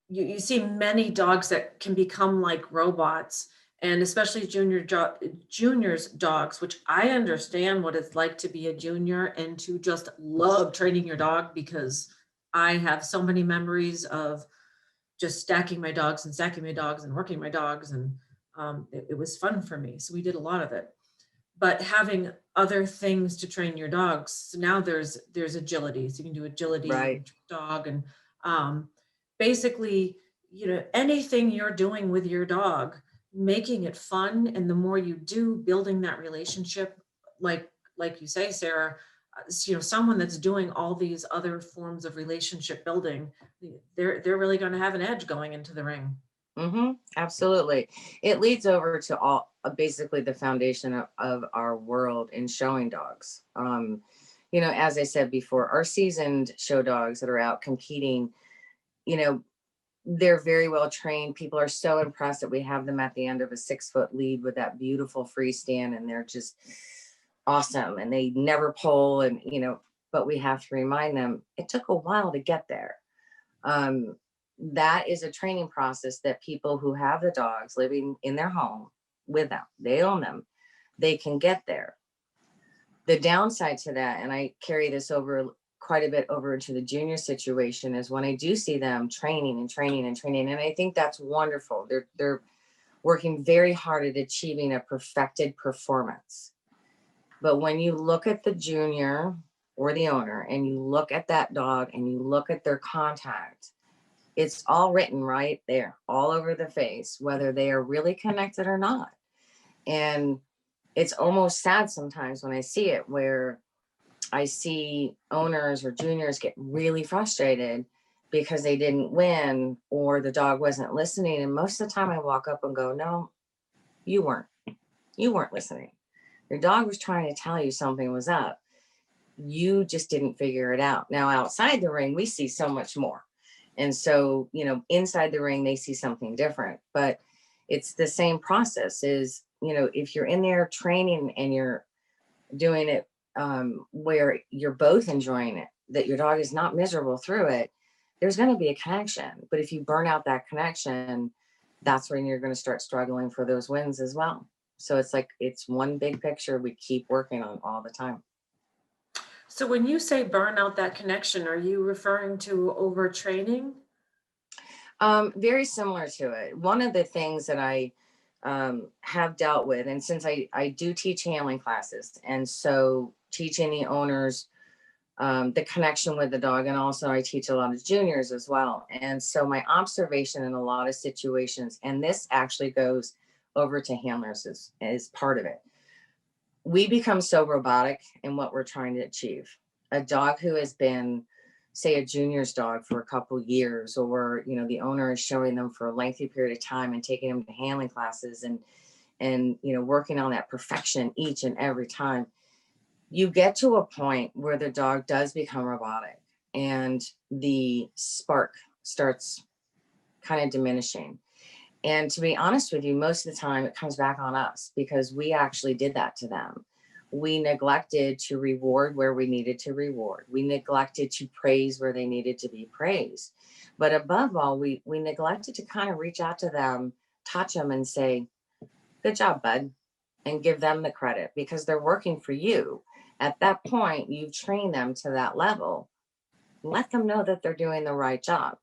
you see many dogs that can become like robots, and especially juniors dogs, which I understand what it's like to be a junior and to just love training your dog, because I have so many memories of just stacking my dogs and working my dogs, and it was fun for me. So we did a lot of it. But having other things to train your dogs, so now there's agility. So you can do agility, you Right. can dog, and um, basically, anything you're doing with your dog, making it fun, and the more you do, building that relationship, like you say, Sarah, someone that's doing all these other forms of relationship building, they're really going to have an edge going into the ring. Absolutely. It leads over to all basically the foundation of our world in showing dogs. As I said before, our seasoned show dogs that are out competing, you know, they're very well trained. People are so impressed that we have them at the end of a 6-foot lead with that beautiful freestand, and they're just awesome. And they never pull, and but we have to remind them it took a while to get there. Um, that is a training process that people who have the dogs living in their home with them, they own them, they can get there. The downside to that, and I carry this over quite a bit over into the junior situation, is when I do see them training and training and training, and I think that's wonderful. They're working very hard at achieving a perfected performance. But when you look at the junior or the owner and you look at that dog and you look at their contact, it's all written right there, all over the face, whether they are really connected or not. And it's almost sad sometimes when I see it, where I see owners or juniors get really frustrated because they didn't win or the dog wasn't listening. And most of the time I walk up and go, no, you weren't. You weren't listening. Your dog was trying to tell you something was up. You just didn't figure it out. Now, outside the ring, we see so much more. And so, inside the ring, they see something different. But it's the same process is, if you're in there training and you're doing it where you're both enjoying it, that your dog is not miserable through it, there's going to be a connection. But if you burn out that connection, that's when you're going to start struggling for those wins as well. So it's like, it's one big picture we keep working on all the time. So when you say burn out that connection, are you referring to overtraining? Very similar to it. One of the things that I have dealt with, and since I do teach handling classes, and so teaching the owners the connection with the dog, and also I teach a lot of juniors as well. And so my observation in a lot of situations, and this actually goes over to handlers is part of it. We become so robotic in what we're trying to achieve. A dog who has been, say, a junior's dog for a couple years, or the owner is showing them for a lengthy period of time and taking them to handling classes and working on that perfection each and every time, you get to a point where the dog does become robotic and the spark starts kind of diminishing. And to be honest with you, most of the time it comes back on us because we actually did that to them. We neglected to reward where we needed to reward. We neglected to praise where they needed to be praised. But above all, we neglected to kind of reach out to them, touch them and say, good job, bud, and give them the credit because they're working for you. At that point, you've trained them to that level. Let them know that they're doing the right job.